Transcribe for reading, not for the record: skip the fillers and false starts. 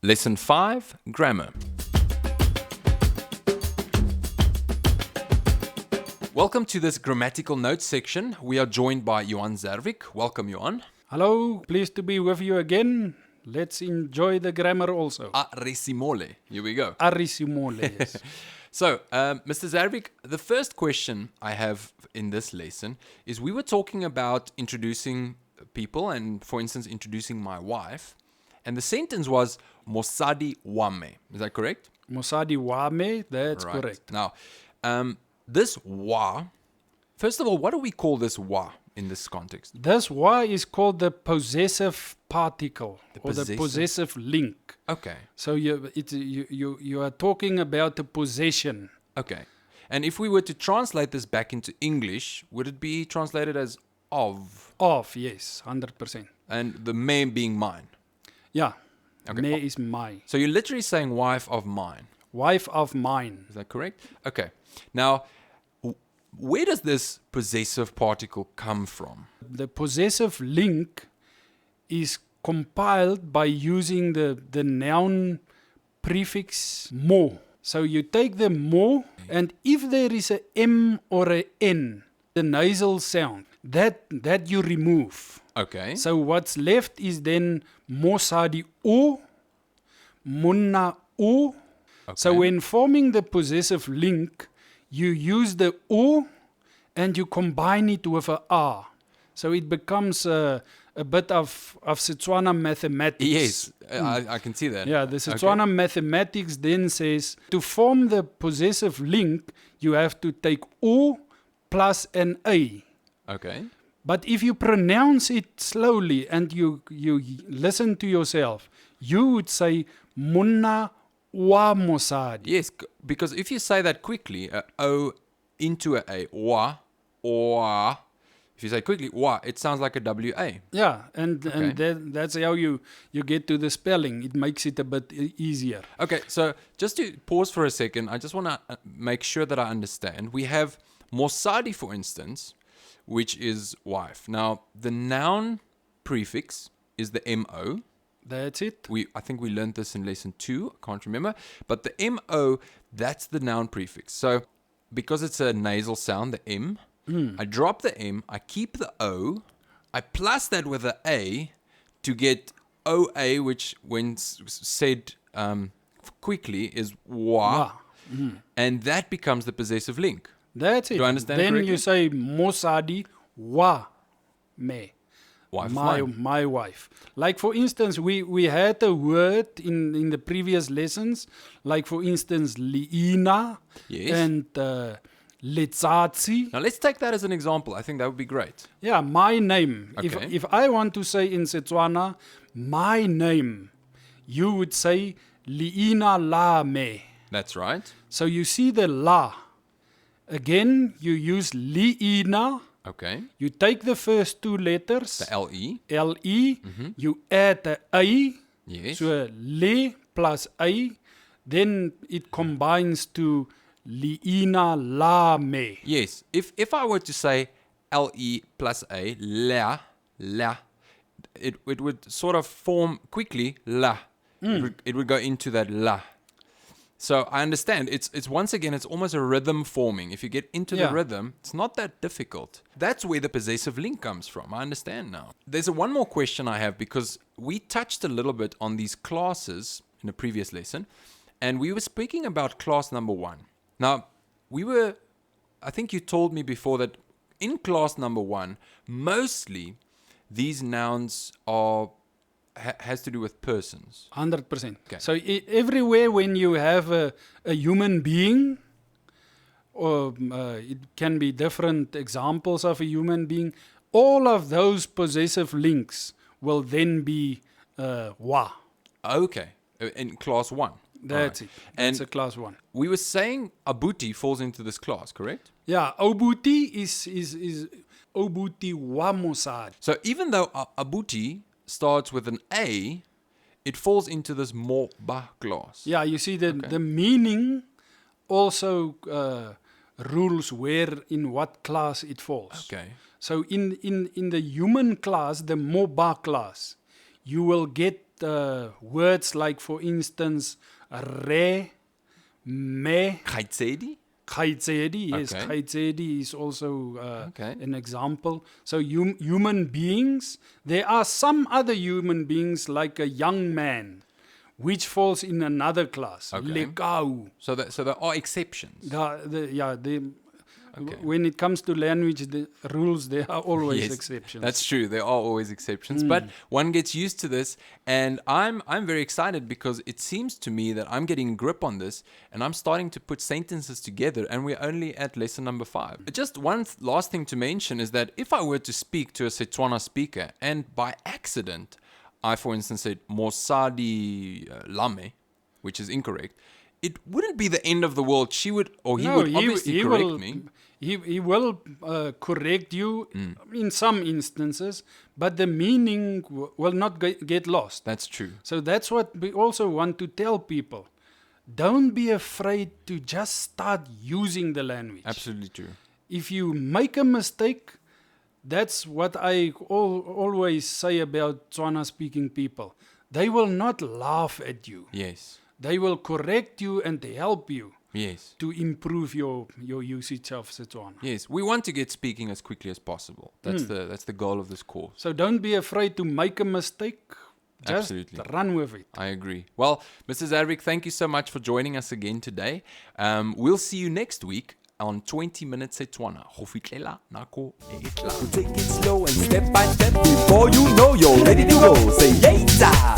Lesson 5, Grammar. Welcome to this grammatical notes section. We are joined by Johan Zervik. Welcome, Johan. Hello, pleased to be with you again. Let's enjoy the grammar also. Aresimole. Here we go. Aresimole, yes. So, Mr. Zervik, the first question I have in this lesson is we were talking about introducing people and, for instance, introducing my wife. And the sentence was Mosadi wame. Is that correct? Mosadi wame, that's Right. correct. Now, this wa, first of all, what do we call this wa in this context? This wa is called the possessive particle or the possessive- possessive link. Okay. So you are talking about a possession. Okay. And if we were to translate this back into English, would it be translated as of? Of, yes, 100%. And the me being mine. Yeah, Okay. me is my. So you're literally saying wife of mine. Wife of mine. Is that correct? Okay. Now, where does this possessive particle come from? The possessive link is compiled by using the noun prefix mo. So you take the mo, and if there is a M or a N, the nasal sound, that you remove. Okay. So what's left is then mosadi o, munna o. So Okay. when forming the possessive link, you use the o and you combine it with a a. So it becomes a bit of Setswana mathematics. Yes, I can see that. Yeah, the Setswana mathematics then says to form the possessive link, you have to take o plus an a. Okay. But if you pronounce it slowly and you listen to yourself, you would say munna wa mosadi. Yes, because if you say that quickly, O into a wa, or if you say quickly, wa, it sounds like a WA. Yeah, and that's how you get to the spelling. It makes it a bit easier. Okay, so just to pause for a second, I just want to make sure that I understand. We have mosadi, for instance, which is wife. Now, the noun prefix is the MO. That's it. I think we learned this in lesson 2. I can't remember. But the MO, that's the noun prefix. So because it's a nasal sound, the M, I drop the M, I keep the O, I plus that with the A to get OA, which when said quickly is wa, Wa. and that becomes the possessive link. That's it. Do I understand Then correctly? you say mosadi wa me. Wife of my mine. my wife. Like for instance, we had a word in the previous lessons, like for instance liina Yes. and letsatsi. Now let's take that as an example. I think that would be great. Yeah, my name. Okay. If I want to say in Setswana my name, you would say liina la me. That's right. So you see the la. Again, you use liina. Okay. You take the first two letters, The LE. L-E, you add the A, Yes. so le plus A, then it combines to liina la me. Yes. If I were to say LE plus A, la, it would sort of form quickly la. It would go into that la. So I understand. It's once again, it's almost a rhythm forming. If you get into the Yeah. rhythm, it's not that difficult. That's where the possessive link comes from. I understand now. There's one more question I have because we touched a little bit on these classes in a previous lesson, and we were speaking about class number 1. Now, I think you told me before that in class number 1, mostly these nouns has to do with persons. 100%. Okay. So everywhere when you have a human being, or it can be different examples of a human being, all of those possessive links will then be wa. Okay, in class 1. That's it. That's And a class 1. we were saying Abuti falls into this class, correct? Yeah, Abuti is Abuti wa mosadi. So even though Abuti starts with an A, it falls into this mo ba class. Yeah, you see the meaning also rules where in what class it falls. Okay. So in the human class, the mo ba class, you will get words like, for instance, re, me, Khaitsedi? Khaitsedi. Yes, Okay. Khaitsedi is also Okay. an example. So human beings, there are some other human beings like a young man, which falls in another class. Okay. Lekau. So there are exceptions. When it comes to language, the rules, there are always Yes, exceptions. that's true. There are always exceptions, but one gets used to this, and I'm very excited because it seems to me that I'm getting grip on this, and I'm starting to put sentences together, and we're only at lesson number 5. Just one last thing to mention is that if I were to speak to a Setswana speaker, and by accident, I, for instance, said Mosadi Lame, which is incorrect, it wouldn't be the end of the world. He would obviously correct me. He will correct you in some instances, but the meaning will not get lost. That's true. So that's what we also want to tell people. Don't be afraid to just start using the language. Absolutely true. If you make a mistake, that's what I always say about Tswana speaking people. They will not laugh at you. Yes. They will correct you and help you Yes. to improve your usage of Setswana. Yes. We want to get speaking as quickly as possible. That's the goal of this course. So don't be afraid to make a mistake. Just Absolutely. run with it. I agree. Well, Mr. Zadrick, thank you so much for joining us again today. We'll see you next week on 20 Minute Setswana. Go fitlhela nako e e tlang. Take it slow and step by step. Before you know, you're ready to go. Say, yeah, yeah,